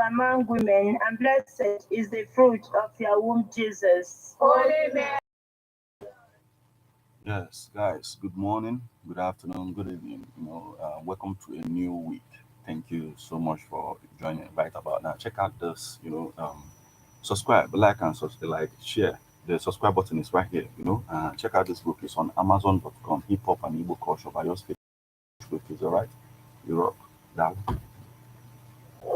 among women, and blessed is the fruit of your womb, Jesus. Holy Mary. Yes, guys, good morning, good afternoon, good evening. Welcome to a new week. Thank you so much for joining right about now. Check out this, subscribe, like, and share. The subscribe button is right here, check out this book. It's on Amazon.com, Hip Hop and Igbo Culture by your speech book is all right. Europe. That.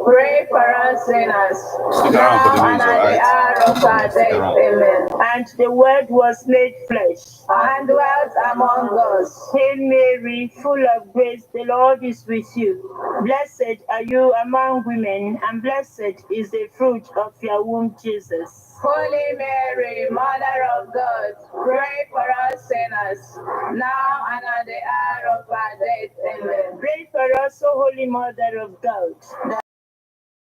Pray for us sinners, Stick around for the now news, and all at the right? hour of our Stick death. around. Amen. And the word was made flesh, And dwelt among us. Hail Mary, full of grace, the Lord is with you. Blessed are you among women, and blessed is the fruit of your womb, Jesus. Holy Mary, Mother of God, pray for us sinners, now and at the hour of our death. Amen. Pray for us, O Holy Mother of God.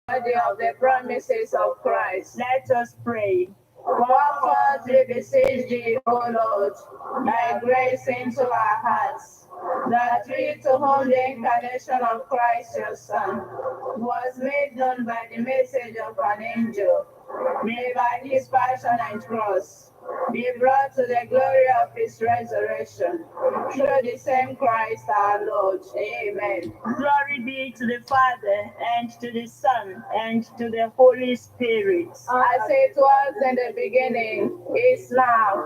Body of the promises of Christ. Let us pray. Comfort, we beseech thee, O Lord, thy grace into our hearts, that we, to whom the incarnation of Christ your Son was made known by the message of an angel, may by his passion and cross be brought to the glory of his resurrection, through the same Christ our Lord. Amen. Glory be to the Father, and to the Son, and to the Holy Spirit. As it was in the beginning, is now,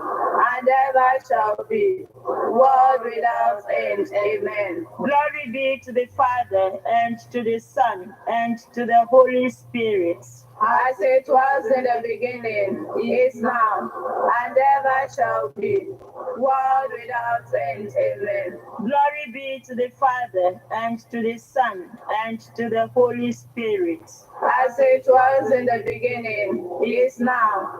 and ever shall be, world without end. Amen. Glory be to the Father, and to the Son, and to the Holy Spirit. As it was in the beginning, is now, and ever shall be, world without end. Amen. Glory be to the Father, and to the Son, and to the Holy Spirit. As it was in the beginning, is now,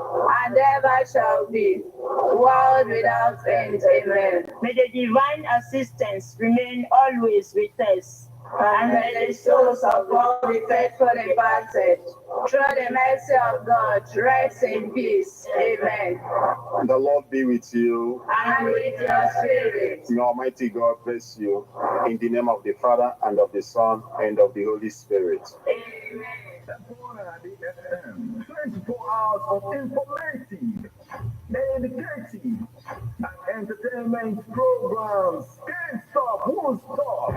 and ever shall be, world without end. Amen. May the divine assistance remain always with us, and may the souls of all the faithful departed, through the mercy of God, rest in peace. Amen. The Lord be with you. And with your spirit. May Almighty God bless you. In the name of the Father, and of the Son, and of the Holy Spirit. Amen. 24 hours of informative, educative, and entertainment programs. Can't stop, won't stop.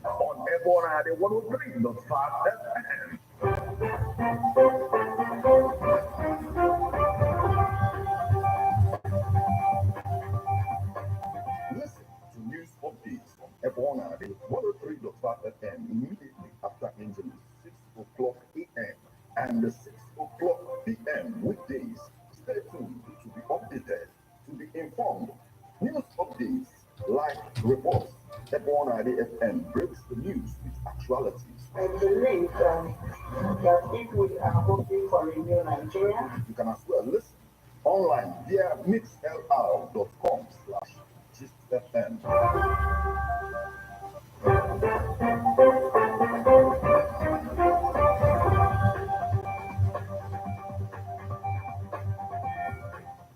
On Ebona, the 103.5 FM. Listen to news updates on Ebona, the 103.5 FM immediately after entering 6 o'clock a.m. and 6 o'clock p.m. weekdays. Stay tuned to be updated, to be informed. News updates, live reports. Ebona FM breaks the news with actualities. And the link that if we are hoping for a new Nigeria, you can as well listen online via mixlr.com/GistFM.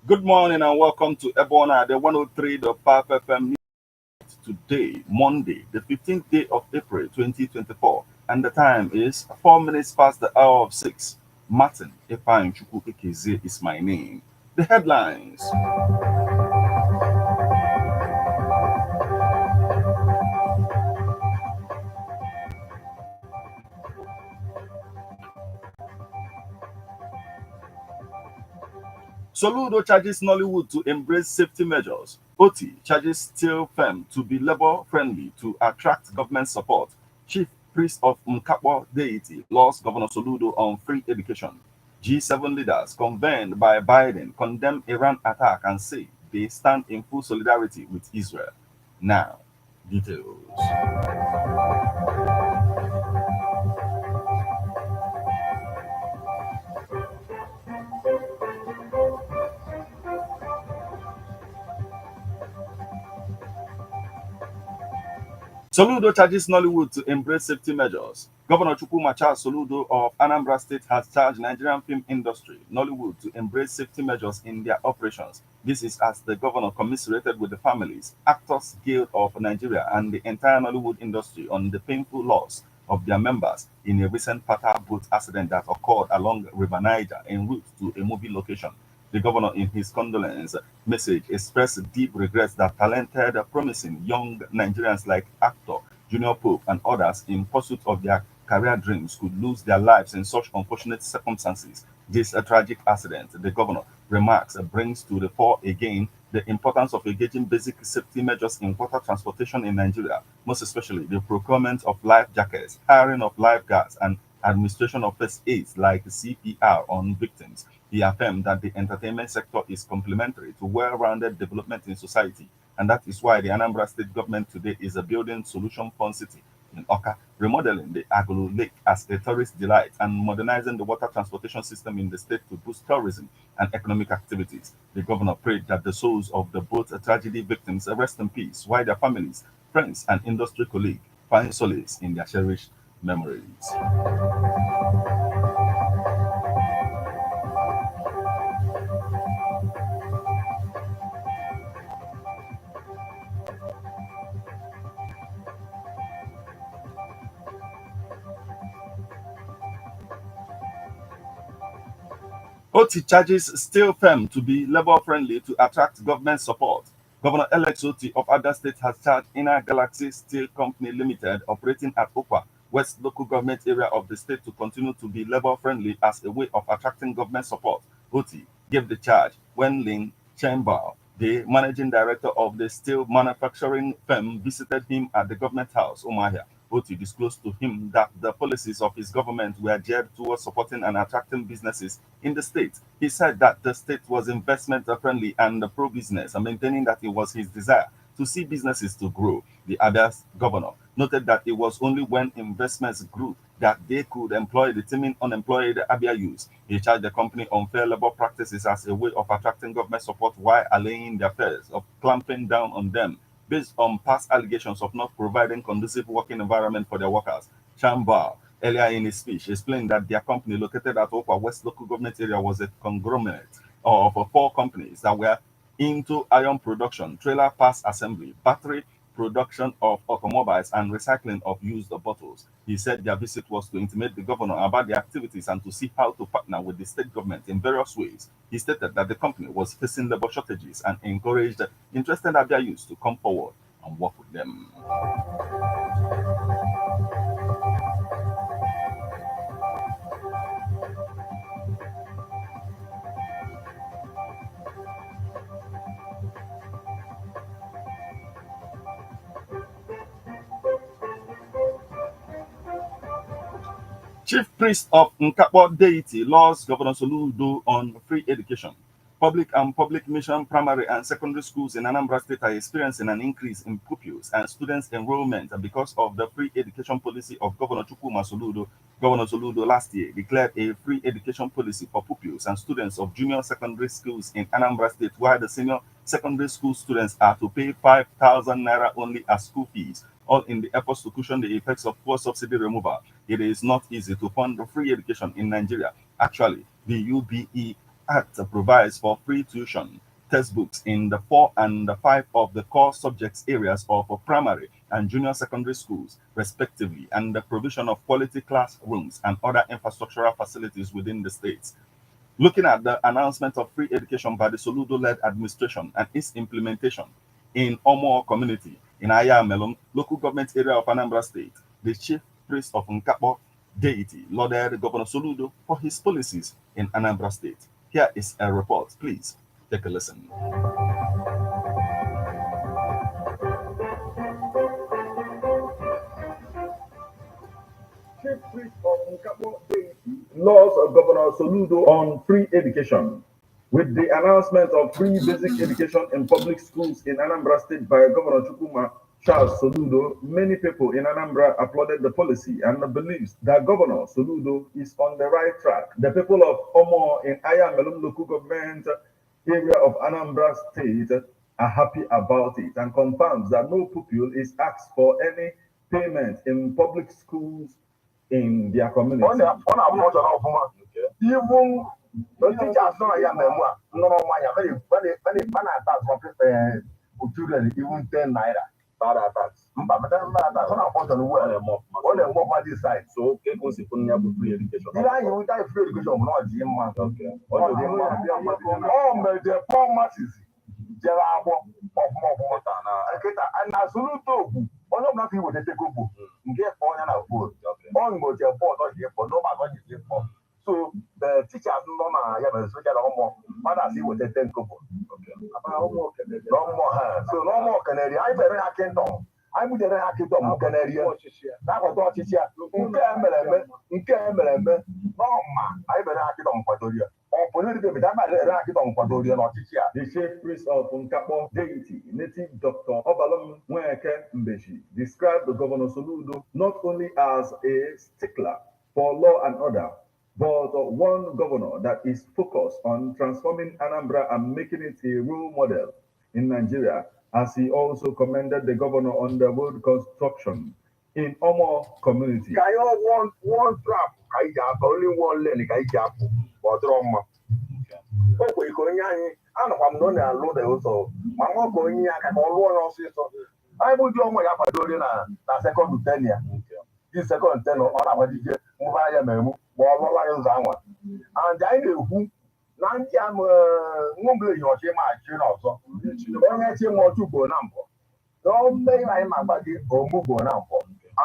Good morning and welcome to Ebona, the 103.5 FM. Today, Monday, the 15th day of April 2024, and the time is 4 minutes past the hour of 6. Martin Epan Chukwu is my name. The headlines. Soludo charges Nollywood to embrace safety measures. Oti charges steel firm to be labor-friendly to attract government support. Chief priest of Nkakpo Deity Lauds Governor Soludo on free education. G7 leaders convened by Biden condemn Iran attack and say they stand in full solidarity with Israel. Now, details. Soludo charges Nollywood to embrace safety measures. Governor Chukwumacha Soludo of Anambra State has charged Nigerian film industry, Nollywood, to embrace safety measures in their operations. This is as the governor commiserated with the families, Actors Guild of Nigeria, and the entire Nollywood industry on the painful loss of their members in a recent Pata boat accident that occurred along River Niger en route to a movie location. The governor, in his condolence message, expressed deep regrets that talented, promising young Nigerians like actor Junior Pope and others in pursuit of their career dreams could lose their lives in such unfortunate circumstances. This tragic accident, the governor remarks, brings to the fore again the importance of engaging basic safety measures in water transportation in Nigeria, most especially the procurement of life jackets, hiring of lifeguards, and administration of first aids like CPR on victims. He affirmed that the entertainment sector is complementary to well-rounded development in society, and that is why the Anambra State government today is a building solution fund city in Oka, remodeling the Agulu Lake as a tourist delight and modernizing the water transportation system in the state to boost tourism and economic activities. The governor prayed that the souls of the boat tragedy victims rest in peace, while their families, friends, and industry colleagues find solace in their cherished memories. Oti charges steel firm to be labor-friendly to attract government support. Governor-elect Oti of Ada State has charged Inner Galaxy Steel Company Limited, operating at Okwa, West Local Government Area of the state, to continue to be labor-friendly as a way of attracting government support. Oti gave the charge when Lin Chembao, the managing director of the steel manufacturing firm, visited him at the government house, Umahia. Oti disclosed to him that the policies of his government were geared towards supporting and attracting businesses in the state. He said that the state was investment friendly and pro-business, and maintaining that it was his desire to see businesses to grow. The Abia governor noted that it was only when investments grew that they could employ the teeming unemployed Abia youths. He charged the company unfair labor practices as a way of attracting government support while allaying their fears of clamping down on them based on past allegations of not providing conducive working environment for their workers. Chamba, earlier in his speech, explained that their company, located at Okwa West Local Government Area, was a conglomerate of four companies that were into iron production, trailer parts assembly, battery production of automobiles, and recycling of used bottles. He said their visit was to intimate the governor about their activities and to see how to partner with the state government in various ways. He stated that the company was facing labor shortages and encouraged interested Abia youths to come forward and work with them. Chief Priest of Nkakpo Deity Lauds Governor Soludo on free education. Public and public mission primary and secondary schools in Anambra State are experiencing an increase in pupils and students' enrollment because of the free education policy of Governor Chukwuma Soludo. Governor Soludo last year declared a free education policy for pupils and students of junior secondary schools in Anambra State, while the senior secondary school students are to pay 5,000 naira only as school fees, all in the efforts to cushion the effects of poor subsidy removal. It is not easy to fund free education in Nigeria. Actually, the UBE Act provides for free tuition, textbooks in the 4 and 5 of the core subjects areas of primary and junior secondary schools, respectively, and the provision of quality classrooms and other infrastructural facilities within the states. Looking at the announcement of free education by the Soludo-led administration and its implementation in Omo community in Ayamelum, local government area of Anambra State, the chief priest of Nkakpo Deity lauded Governor Soludo for his policies in Anambra State. Here is a report. Please take a listen. Chief Priest of Nkakpo Deity Lauds Governor Soludo on free education. With the announcement of free basic education in public schools in Anambra State by Governor Chukwuma Charles Soludo, many people in Anambra applauded the policy and believes that Governor Soludo is on the right track. The people of Omo in Ayamelum local government area of Anambra State are happy about it and confirms that no pupil is asked for any payment in public schools in their community. Even the teachers don't have memoir. No, my children even 10 naira. bad attacks. But then that's not important. All the more this side. So, people see free education. You free education, not gym man. Okay. The poor masses. And as soon all of nothing will take over. Get on and afford. On go to board or here for no matter what. So the teachers no man have a social homework. Others he will take 10 kobo. Okay. No more. So no more canary. I better I can't talk. I would have acted on canary. That was what teacher. No man. I better act on Quadoria. The chief priest of Nkakpo Deity, native Dr. Obalom Nweke Mbeshi, described the Governor Soludo not only as a stickler for law and order, but one governor that is focused on transforming Anambra and making it a role model in Nigeria, as he also commended the governor on the road construction in Omo community. One trap, only one lane, but anọkwa m na alụ dị ụzọ ma nwoke onye ya aka ka ọ lụọ ya ọsịsọ anyị bụ dị ọmụ ya kwadoro na sekọnd tenia dị sekọnd ten ọ na-agbajije mụba anya ma emu ma ọ lụọla ya ụzọ anwa and anyị na-ekwu na ndị a nwụbụleghị ọchị ma achị n'ọzọ onye chi ma ọchụ ugboro na mbọ na ome anyị ma gba gị omu ugboro na mbọ. He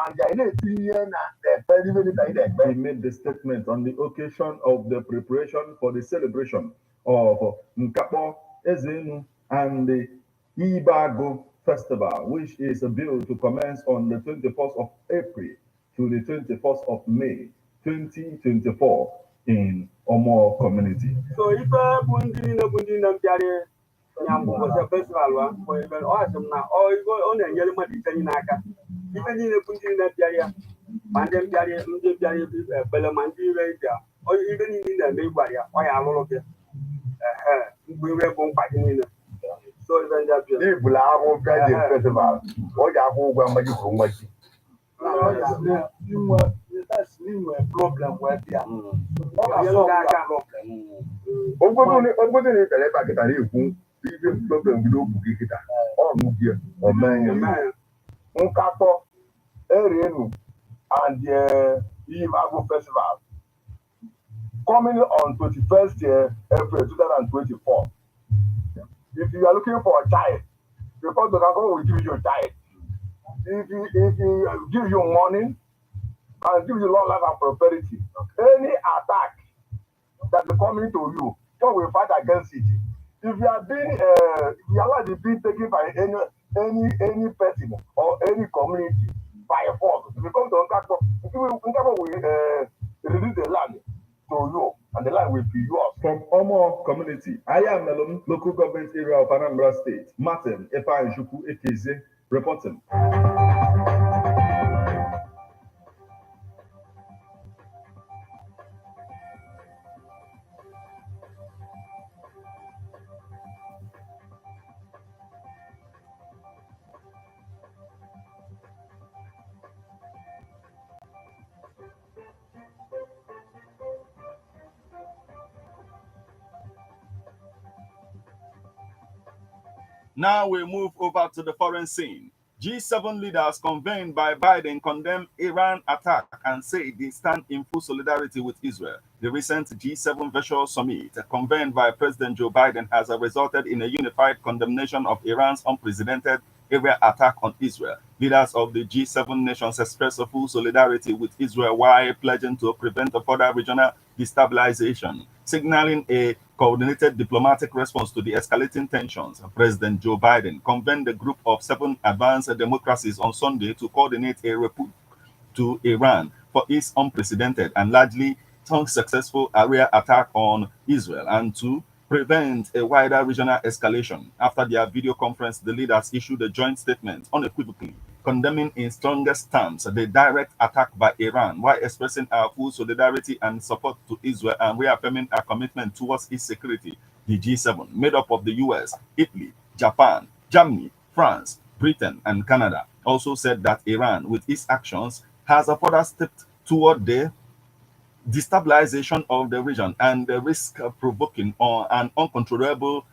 made the statement on the occasion of the preparation for the celebration of Nkakpo Ezenu and the Ibago Festival, which is billed to commence on the 21st of April to the 21st of May 2024 in Omo community. So if festival even in the area, Mandem Piaria, Belamandi, or even in the neighborhood, why I love it. We were going back in. So even that festival, what I will go and from what that's a problem where they are. Nkakpo Erenu and the Ibago Festival coming on 21st April 2024. If you are looking for a child, because the Nkakpo will give you a child. If he give you money and give you long life and prosperity, any attack that is coming to you, God will fight against it. If you are being, if you are not being taken by any person or any community by force, if you come to Nkakpo, Nkakpo will release the land to you, and the land will be yours. From Omo community, I am Melon, local government area of Anambra State. Martin Efa Njuku Ekeze reporting. Now we move over to the foreign scene. G7 leaders convened by Biden condemn Iran attack and say they stand in full solidarity with Israel. The recent G7 virtual summit convened by President Joe Biden has resulted in a unified condemnation of Iran's unprecedented aerial attack on Israel. Leaders of the G7 nations expressed full solidarity with Israel while pledging to prevent a further regional destabilization, signaling a coordinated diplomatic response to the escalating tensions. President Joe Biden convened a group of 7 advanced democracies on Sunday to coordinate a rebuke to Iran for its unprecedented and largely unsuccessful aerial attack on Israel and to prevent a wider regional escalation. After their video conference, the leaders issued a joint statement unequivocally condemning in strongest terms the direct attack by Iran while expressing our full solidarity and support to Israel and reaffirming our commitment towards its security. The G7, made up of the US, Italy, Japan, Germany, France, Britain, and Canada, also said that Iran, with its actions, has a further step toward the destabilization of the region and the risk of provoking an uncontrollable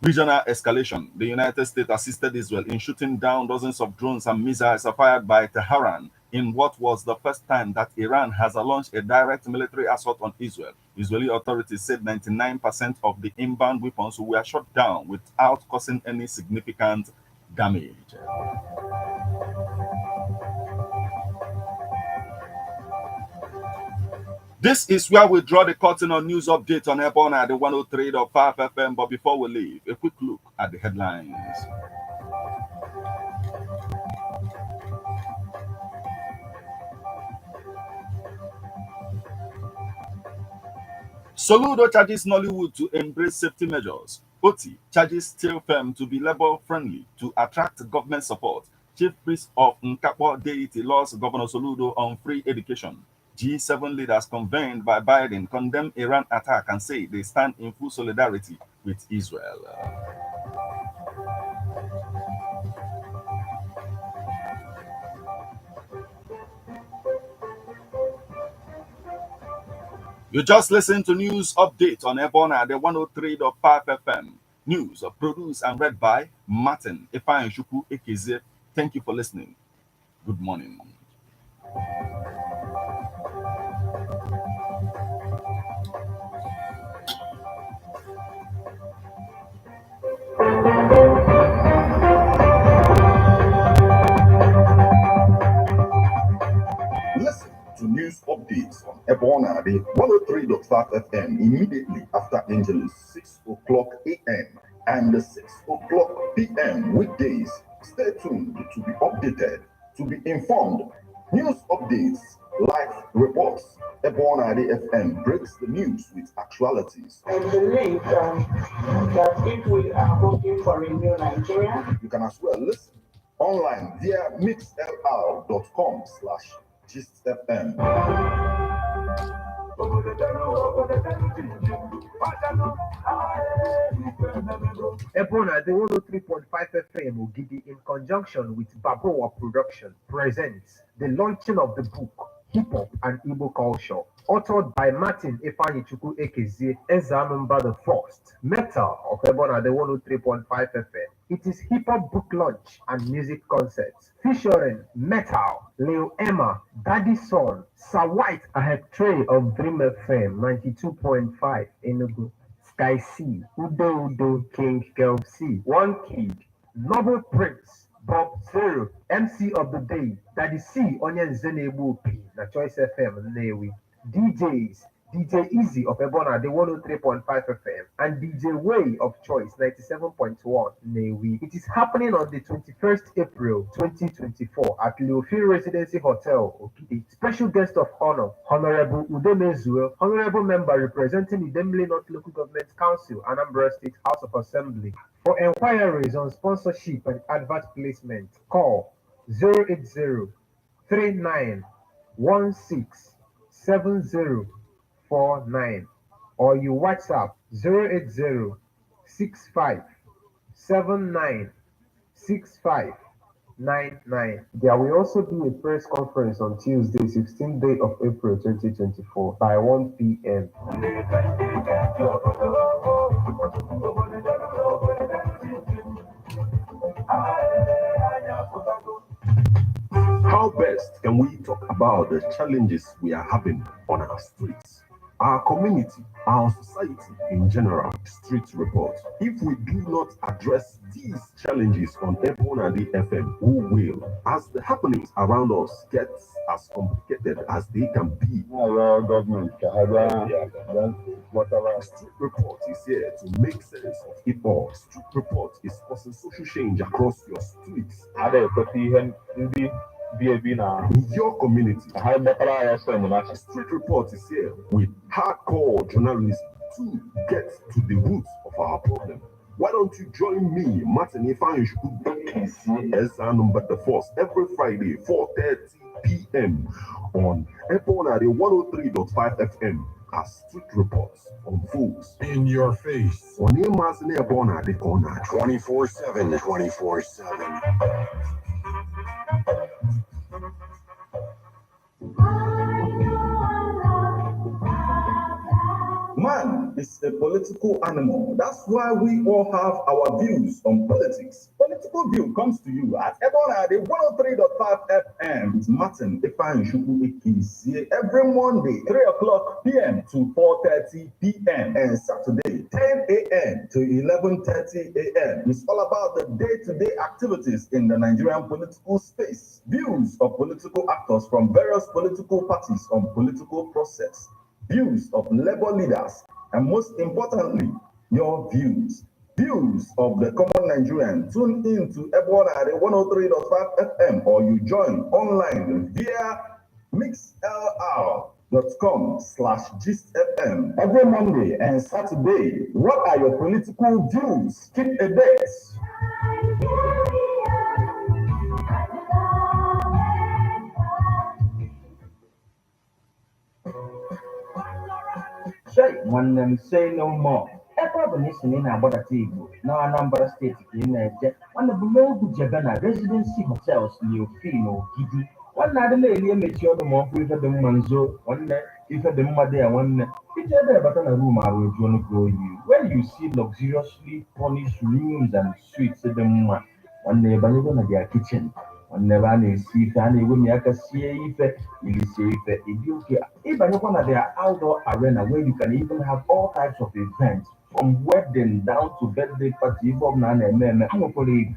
Regional escalation. The United States assisted Israel in shooting down dozens of drones and missiles fired by Tehran in what was the first time that Iran has launched a direct military assault on Israel. Israeli authorities said 99% of the inbound weapons were shot down without causing any significant damage. This is where we draw the curtain on news updates on Airborne at the 103.5 FM. But before we leave, a quick look at the headlines. Soludo charges Nollywood to embrace safety measures. Oti charges steel firm to be labor-friendly to attract government support. Chief Priest of Nkakpo Deity Lauds Governor Soludo on free education. G7 leaders convened by Biden condemn Iran attack and say they stand in full solidarity with Israel. You just listened to news update on Ebona, the 103.5 FM. News produced and read by Martin Ifeanyi Ekeze. Thank you for listening. Good morning. Listen to news updates on Ebona, the 103.5 FM immediately after Angelus, 6 o'clock a.m. and 6 o'clock p.m. weekdays. Stay tuned to be updated, to be informed. News updates, live reports. Ebona, the FM breaks the news with actualities. And the link that if we are hoping for a new Nigeria, you can as well listen online via mixlr.com/GistFM. Ebona, the 103.5 FM Ogidi, in conjunction with Baboa Production, presents the launching of the book Hip Hop and Igbo Culture, authored by Martin Ifeanyi Ekeze Ezanumba the First. Metal of Ebona, the 103.5 FM. It is hip hop book launch and music concerts featuring Metal, Leo Emma, Daddy Son, Sir White, a head tray of Dream FM 92.5 Enugu. Sky C, Udo Udo, King Kelp C, One Kid, Noble Prince, Bob Zero, MC of the Day, Daddy C, Onion Zenebu P, na Choice FM, Newi, DJs, DJ Easy of Ebona, the 103.5 FM, and DJ Way of Choice, 97.1, Newi. It is happening on the 21st April 2024 at Leofi Residency Hotel, Okidi. Special guest of honor, Honorable Udemezuel, Honorable Member representing the Idemili North Local Government Council, Anambra State House of Assembly. For enquiries on sponsorship and advert placement, call 080 39167049 or you WhatsApp 080 65796599. There will also be a press conference on Tuesday, 16th day of April 2024 by 1 p.m. How best can we talk about the challenges we are having on our streets, our community, our society in general? Street report. If we do not address these challenges on Ebona the FM, who will? As the happenings around us get as complicated as they can be. Our government, Street report is here to make sense of it all. Street report is causing social change across your streets. In your community, Street report is here with hardcore journalism to get to the roots of our problem. Why don't you join me, Martin Ifeanyi Ezanumba the First, every Friday, 4:30 p.m. on Ebona 103.5 FM as Street Reports unfolds in your face. On Ebona the corner 24/7, 24/7. Man is a political animal. That's why we all have our views on politics. Political View comes to you at Ebonade 103.5 FM with Martin Efanjuku every Monday, 3 o'clock p.m. to 4:30 p.m. and Saturday, 10 a.m. to 11:30 a.m. It's all about the day-to-day activities in the Nigerian political space. Views of political actors from various political parties on political process. Views of labor leaders, and most importantly, your views. Views of the common Nigerian. Tune in to Ebonade 103.5 FM or you join online via mixlr.com/gistfm every Monday and Saturday. What are your political views? Keep a date. Shay, one them say no more. Probably listening about the table. Now, Anambra State in a jet. One of the local Jabana residency hotels near Fino, Gidi. One other lady met you the more with the Manzo, one if the Mother, one. It's ever but a room I will join go you. Where you see luxuriously furnished rooms and suites at the Muma. One neighbor in their kitchen. One never see if any women I can see if you see if you even one of their outdoor arena where you can even have all types of events from wedding down to birthday party from a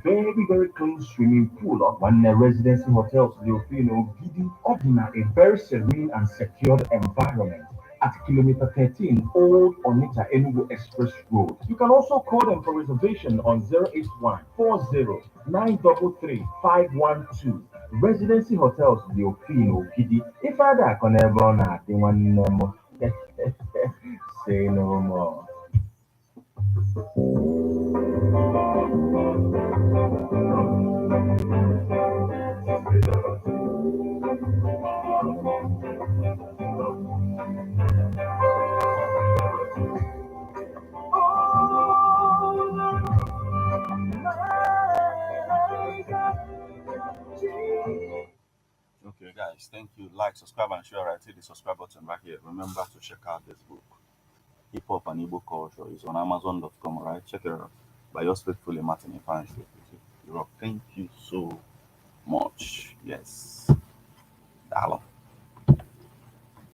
very clean swimming pool of one residency hotels giving Obina a very serene and secured environment at kilometer 13 Old Onitsha Enugu Express Road. You can also call them for reservation on 081 40 933 512. Residency Hotels the Opino Gidi. If I can ever not, they want no more. Say no more. Okay, guys, thank you. Like, subscribe, and share. Right, hit the subscribe button right here. Remember to check out this book, Hip Hop and Igbo Culture. It's on Amazon.com. Right, check it out. By yours faithfully, Martin Efanjuku. Thank you so much. Yes, Dalo.